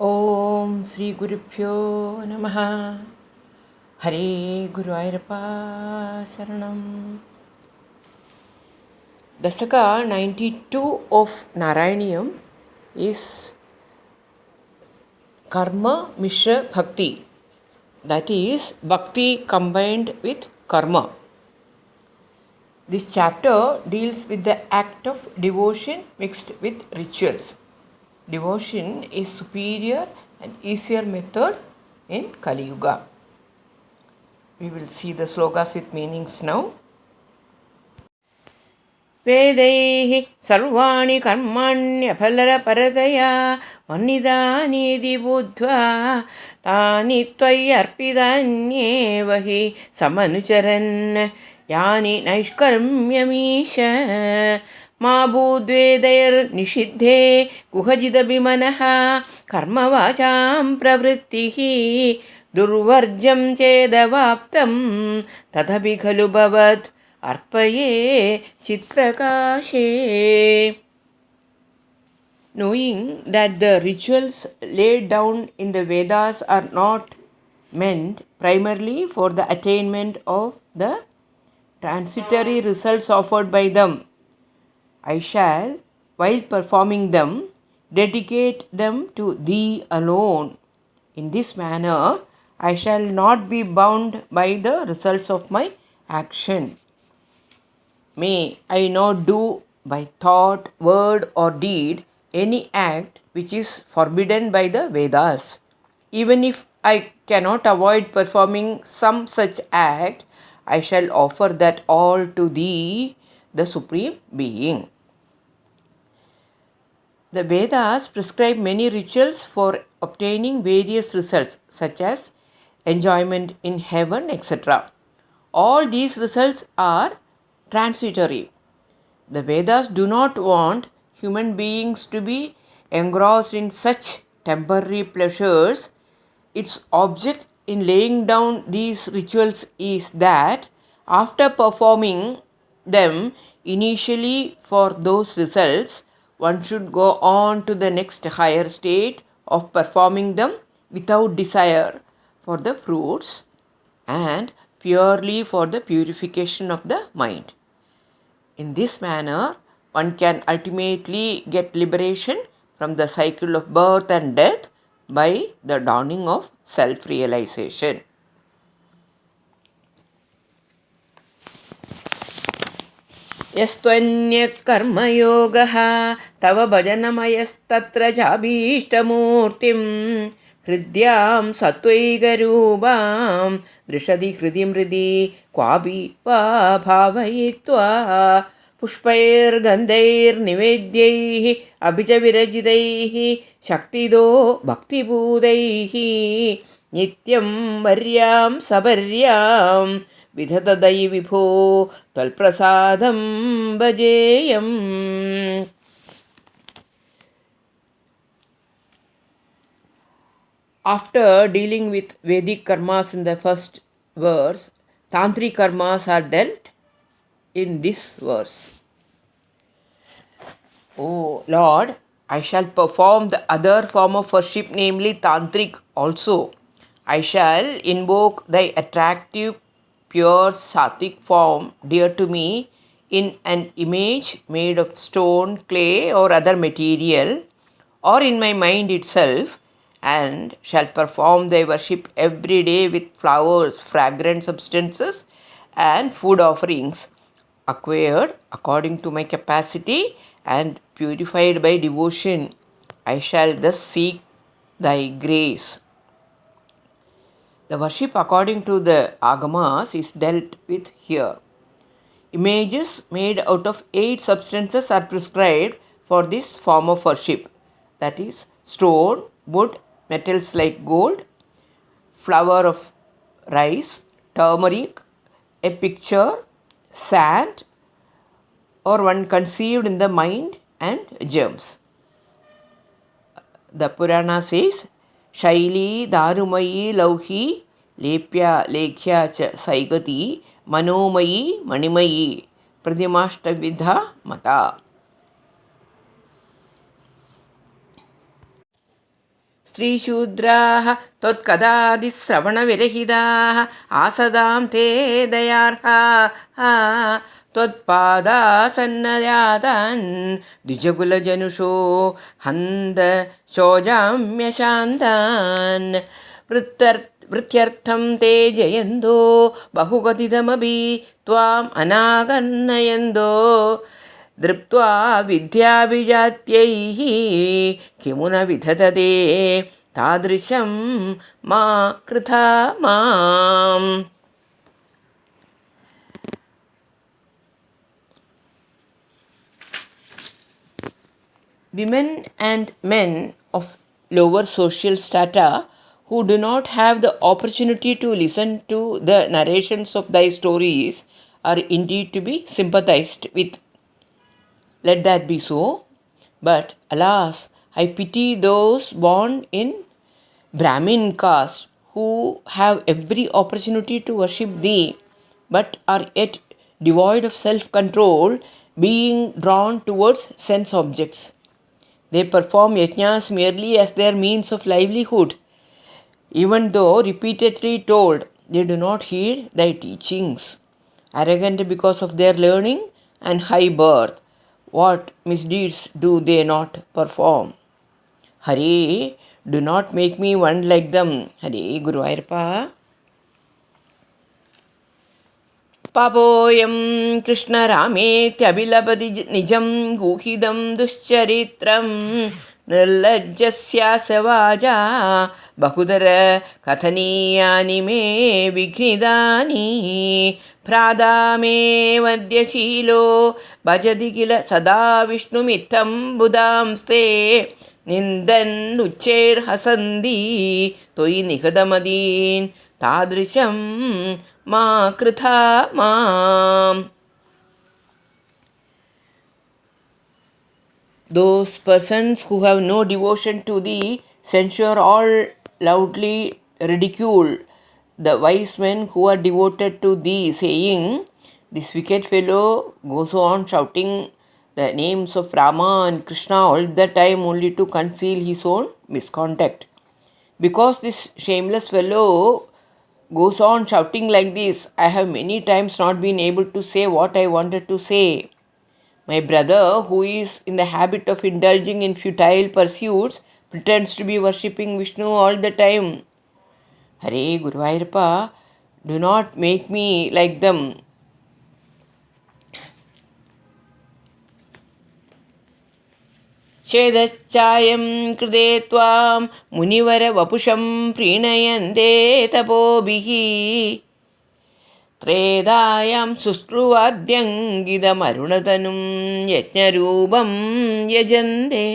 Om Sri Gurubhyo Namaha. Hare Guru Ayappa Saranam. Dasaka 92 of Narayaneeyam is Karma Misra Bhakti. That is Bhakti combined with Karma. This chapter deals with the act of devotion mixed with rituals. Devotion is superior and easier method in Kali Yuga. We will see the slokas with meanings now. वेदैः सर्वाणि कर्माण्यफलपरतया वर्णितानीति बुद्ध्वा तानि त्वय्यर्पितान्येव हि समनुचरन् यानि नैष्कर्म्यमीश मा भूद्वेदैर्निषिद्धे कुहजिदभिमनः कर्मवाचां प्रवृत्तिः दुर्वर्जं चेदवाप्तं तदपि खलु भवत् अर्पये चित्प्रकाशे. Knowing that the rituals laid down in the Vedas are not meant primarily for the attainment of the transitory results offered by them, I shall, while performing them, dedicate them to Thee alone. In this manner, I shall not be bound by the results of my action. May I not do by thought, word, or deed any act which is forbidden by the Vedas. Even if I cannot avoid performing some such act, I shall offer that all to Thee, the Supreme Being. The Vedas prescribe many rituals for obtaining various results, such as enjoyment in heaven, etc. All these results are transitory. The Vedas do not want human beings to be engrossed in such temporary pleasures. Its object in laying down these rituals is that after performing them initially for those results, one should go on to the next higher state of performing them without desire for the fruits and purely for the purification of the mind. In this manner, one can ultimately get liberation from the cycle of birth and death by the dawning of self-realization. यस्त्वन्यः कर्मयोगः तव भजनमयस्तत्र चाभीष्टमूर्तिं हृद्यां सत्त्वैकरूपां दृशति हृदि मृदि क्वापि वा भावयित्वा पुष्पैर्गन्धैर्निवेद्यैः अपि च विरचितैः शक्तिदो भक्तिपूतैः नित्यं वर्यां सपर्यां विधतदयि विभो त्वल्प्रसादं भजेयम्. After dealing with Vedic karmas in the first verse, Tantric karmas are dealt in this verse. O Lord, I shall perform the other form of worship, namely Tantric also. I shall invoke thy attractive, pure sattvic form dear to me in an image made of stone, clay, or other material, or in my mind itself, and shall perform thy worship every day with flowers, fragrant substances, and food offerings, acquired according to my capacity and purified by devotion. I shall thus seek thy grace. The worship according to the Agamas is dealt with here. Images made out of 8 substances are prescribed for this form of worship, that is, stone, wood, metals like gold, flour of rice, turmeric, a picture, sand, or one conceived in the mind, and germs. The Purana says, Shaili Darumayi Lauhi Lepya Lekhya Cha Saigati Manomayi Manimayi Pradimashtavidha Mata. स्त्रीशूद्राः त्वत्कदादिश्रवणविरहिताः आसदां ते दयार्हाः त्वत्पादासन्नयातान् द्विजकुलजनुषो हन्त शोजाम्यशान्तान् वृत्यर्थं ते जयन्तो बहुकथितमपि त्वाम् अनाकर्णयन्तो दृप्त्वा विद्याभिजात्यैः किमु न विधतते तादृशं मा कृथा माम्. Women and men of lower social strata who do not have the opportunity to listen to the narrations of thy stories are indeed to be sympathized with. Let that be so. But alas, I pity those born in Brahmin caste who have every opportunity to worship thee, but are yet devoid of self-control, being drawn towards sense objects. They perform yajnas merely as their means of livelihood. Even though repeatedly told, they do not heed thy teachings. Arrogant because of their learning and high birth, what misdeeds do they not perform? Hare, do not make me one like them. Hare Guruvayurappa. पापोऽयं कृष्णरामेत्यभिलपति निजं गुहिदं दुश्चरित्रं निर्लज्जस्यास्य वाचा बहुधर कथनीयानि मे विघ्नितानि भ्राता मे वद्यशीलो भजति किल सदा विष्णुमित्थं बुधांस्ते निन्दन्नुच्चैर्हसन्ति त्वयि निहतमदीन् तादृशं मा कृथा माम्. Those persons who have no devotion to thee censure all loudly ridicule the wise men who are devoted to thee, saying, this wicked fellow goes on shouting the names of Rama and Krishna all the time only to conceal his own misconduct. Because this shameless fellow goes on shouting like this, I have many times not been able to say what I wanted to say. My brother, who is in the habit of indulging in futile pursuits, pretends to be worshipping Vishnu all the time. Hare Guruvayurappa, do not make me like them. Shedaschayam कृते त्वां मुनिवर वपुषं प्रीणयन्ते तपोभिः त्रेधायां सुष्ठुवाद्यङ्गिदमरुणतनुं यज्ञरूपं यजन्ते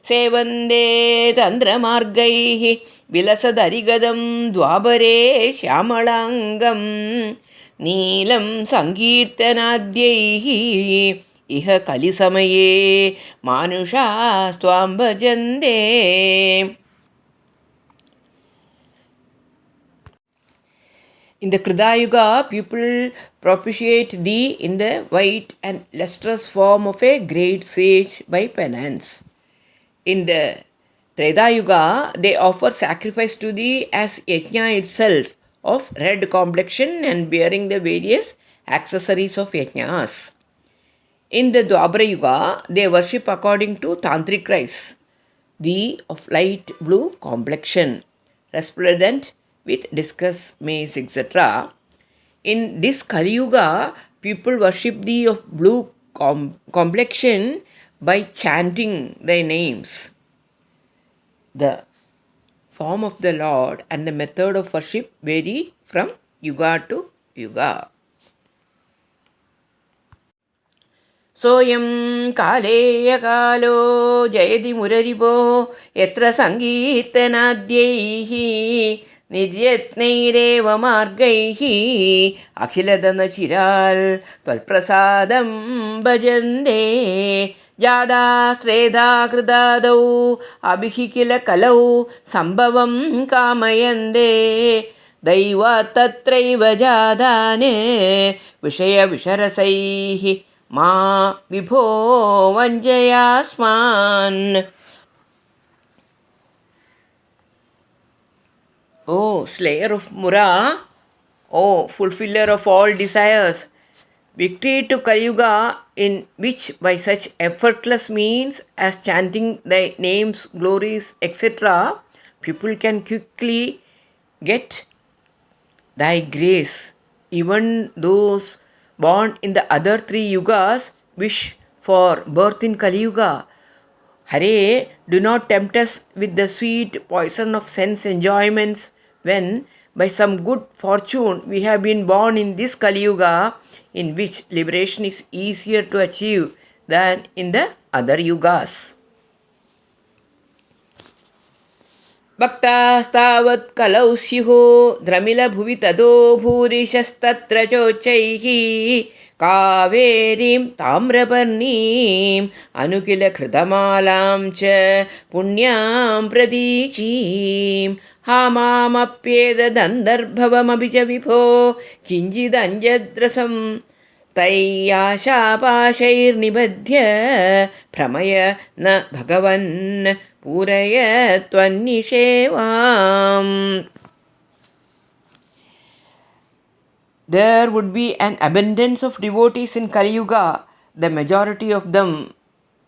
सेवन्ते तन्द्रमार्गैः विलसदरिगदं द्वापरे श्यामलाङ्गं नीलं सङ्कीर्तनाद्यैः इह कलिसमये मानुषास्त्वां भजन्ते. In the Krida Yuga, people propitiate thee in the white and lustrous form of a great sage by penance. In the Treta Yuga, they offer sacrifice to thee as yajna itself, of red complexion and bearing the various accessories of yajnas. In the Dwapara Yuga, they worship according to tantric rites, thee of light blue complexion, resplendent with discus, maize, etc. In this Kali Yuga, people worship thee of blue complexion by chanting thy names. The form of the Lord and the method of worship vary from Yuga to Yuga. सोऽयं कालेयकालो जयति मुररिपो यत्र सङ्कीर्तनाद्यैः निर्यत्नैरेव मार्गैः अखिलधनचिराल् त्वत्प्रसादं भजन्ते जादास्त्रेधा कृतादौ अभिः किल कलौ सम्भवं कामयन्ते दैवात् तत्रैव जादाने विषयविषरसैः मा विभो वञ्जयास्मान्. O slayer of Mura, O fulfiller of all desires, victory to Kali Yuga, in which by such effortless means as chanting thy names, glories, etc., people can quickly get thy grace. Even those born in the other three yugas wish for birth in Kali Yuga. Hare, do not tempt us with the sweet poison of sense enjoyments when, by some good fortune, we have been born in this Kali Yuga, in which liberation is easier to achieve than in the other yugas. भक्तास्तावत् कलौ स्युः द्रमिलभुवि तदो भूरिशस्तत्र चोच्चैः कावेरीं ताम्रपर्णीम् अनुकिलकृतमालां च पुण्यां प्रतीचीं हा मामप्येतदन्दर्भवमपि च विभो किञ्चिदञ्जद्रसं तैयाशापाशैर्निबध्य भ्रमय न भगवन् पूरय त्वन्निषेवाम्. There would be an abundance of devotees in Kali Yuga. The majority of them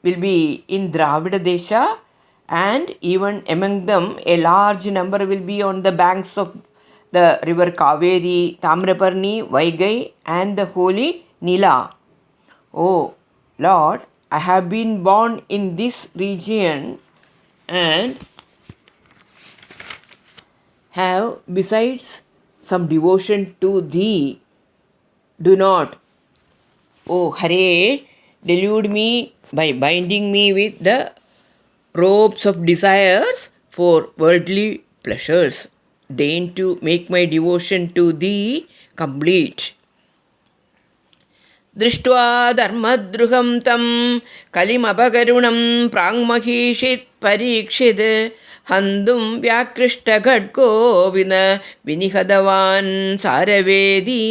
will be in Dravida Desha, and even among them a large number will be on the banks of the river Kaveri, Tamraparni, Vaigai and the holy Nila. Oh Lord, I have been born in this region and have besides some devotion to thee. Do not, O Hare, delude me by binding me with the ropes of desires for worldly pleasures. Deign to make my devotion to thee complete. दृष्ट्वा धर्मद्रुहं तं कलिमपकरुणं प्राङ्महीषित् परीक्षित् हन्तुं व्याकृष्टखड्गो विनिहतवान् सारवेदी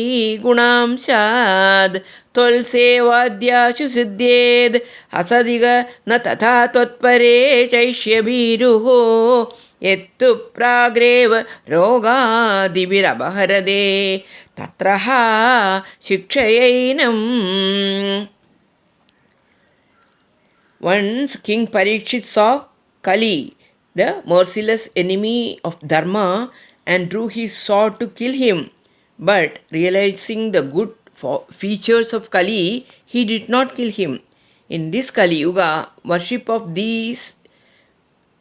गुणांशाद् त्वल्सेवाद्याशु सिद्ध्येद् असदिग न तथा त्वत्परे चैष्यभीरुः यत्तु प्राग्रेव रोगादिभिरपहरदे तत्रः शिक्षयैनम्. Once King Parikshit saw Kali, the merciless enemy of Dharma, and drew his sword to kill him. But realizing the good features of Kali, he did not kill him. In this Kali Yuga, worship of these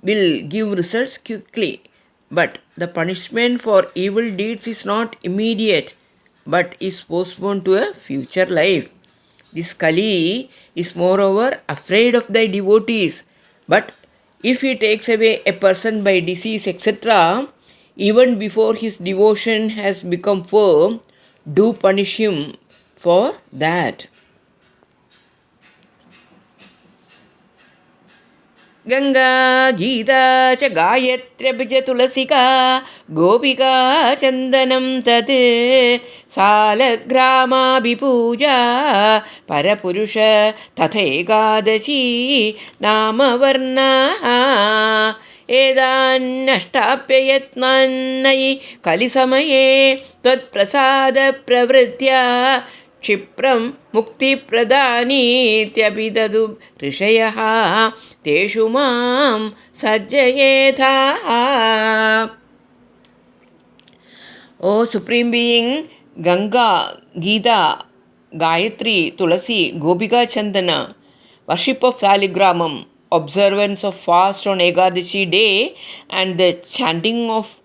will give results quickly, but the punishment for evil deeds is not immediate, but is postponed to a future life. This Kali is moreover afraid of thy devotees, but if he takes away a person by disease, etc., even before his devotion has become firm, do punish him for that. Ganga Gita च गायत्र्यपि च तुलसिका गोपिका चन्दनं तत् सालग्रामाभिपूजा परपुरुष तथैकादशी नामवर्णाः एतान्नष्टाप्ययत्नान्नयि कलिसमये त्वत्प्रसादप्रवृत्त्या क्षिप्रं मुक्तिप्रदानीत्यपि ददु ऋषयः तेषु मां सज्जयेथाः. O Supreme Being, Ganga, Gita, Gayatri, Tulasi, Gopika Chandana, worship of Saligramam, observance of fast on Ekadashi day, and the chanting of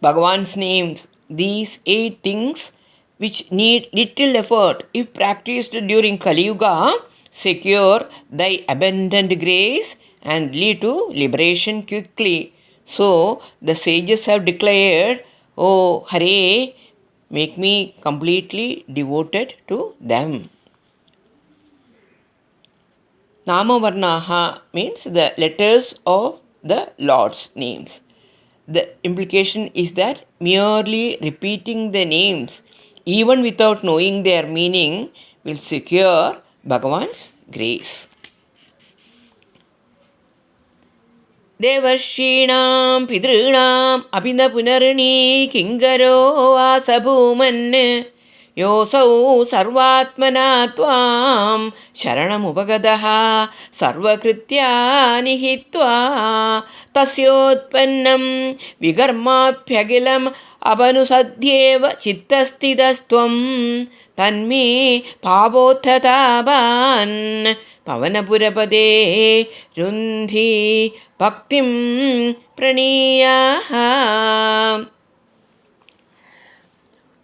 Bhagavan's names, these 8 things which need little effort if practiced during Kali Yuga, secure thy abundant grace and lead to liberation quickly. So the sages have declared, O Hare, make me completely devoted to them. Namavarnaha means the letters of the Lord's names. The implication is that merely repeating the names, even without knowing their meaning, will secure Bhagavan's grace. देवर्षीणां पितॄणाम् अपि न पुनर्णी किङ्करो वासभूमन् योऽसौ सर्वात्मना त्वां शरणमुपगतः सर्वकृत्यानि हित्वा तस्योत्पन्नं विकर्माभ्यखिलम् अपनुसद्येव चित्तस्थितस्त्वं तन्मे पापोत्थतापान् पवनपुरपदे रुन्धि भक्तिं प्रणीयाः.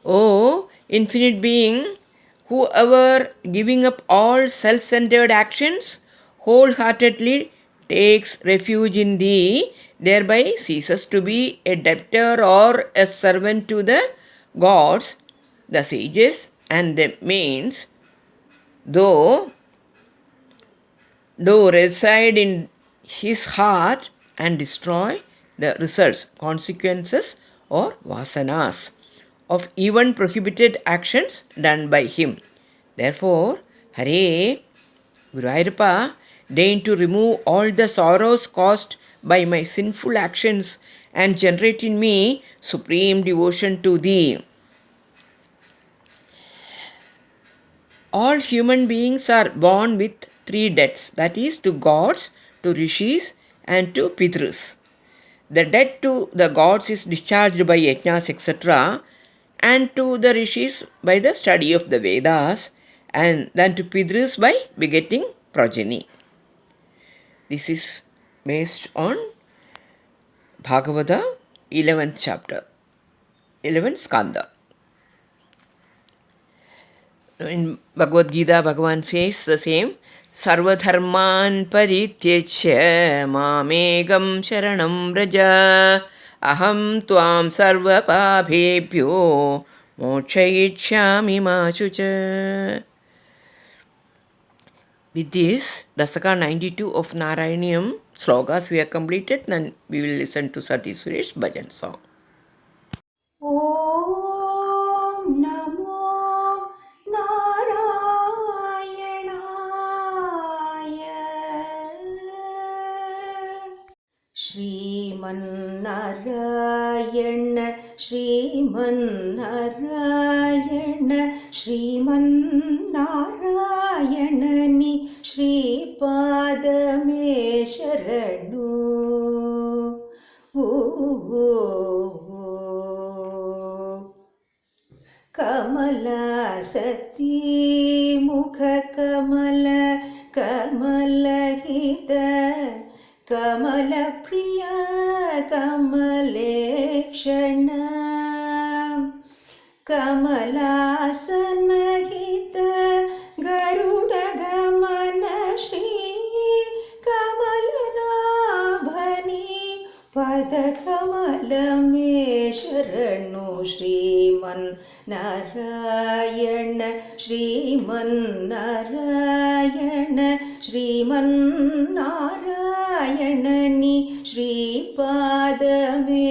O infinite being, whoever giving up all self-centered actions wholeheartedly takes refuge in thee, thereby ceases to be a debtor or a servant to the gods, the sages and the mains, though do reside in his heart and destroy the results, consequences or vasanas of even prohibited actions done by him. Therefore, Hare, Guru Ayappa, deign to remove all the sorrows caused by my sinful actions and generate in me supreme devotion to thee. All human beings are born with three debts, that is, to gods, to rishis, and to pitrus. The debt to the gods is discharged by yajnas, etc., and to the rishis by the study of the Vedas, and then to pitrus by begetting progeny. This is based on Bhagavata 11th chapter, 11th skanda. In Bhagavad Gita, Bhagavan says the same. Sarvadharman parityajya mamegam sharanam vraja aham tvam sarva pabhebhyo mokshayichyami ma shucha. With this, Dasaka 92 of Narayaneeyam slokas we have completed, and we will listen to Sati Suresh bhajan song. Om Namo Narayanaya. Shriman Narayanani Shripadame Sharanu. Kamalasati Mukha Kamalahita Kamalapriya Kamalekshana Kamalasana Garuda Gamana Shri Kamalanabhani Padakamalamme Sharanu. Shriman Narayana Shriman Narayana Shriman Narayanani Shripadame